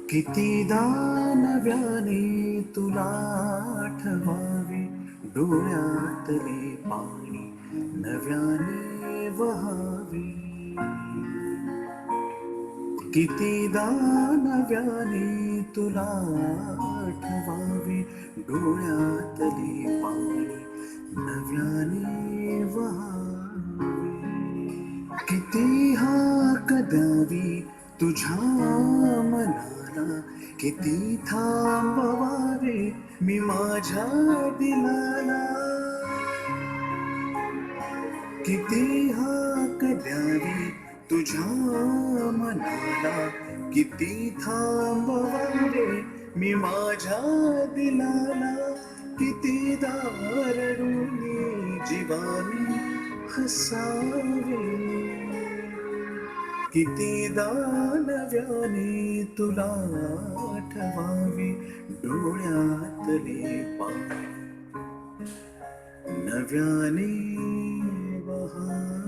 कितीदा नव्याने तुला आठवावे, डोळ्यातले पाणी नव्याने वहावे. कितीदा नव्याने तुला आठवावे, डोळ्यातले पाणी नव्याने वहावे. किती हाक द्यावी तुझ्या मनाला, किती थांबवावे मी माझ्या दिलाला. किती हाक द्यावी तुझ्या मनाला, किती थांबवावे मी माझ्या दिलाला. किती दारुणी जीवानी हसावे, कितीदा नव्याने तुला आठवावे, डोळ्यातले पाणी नव्याने वहावे.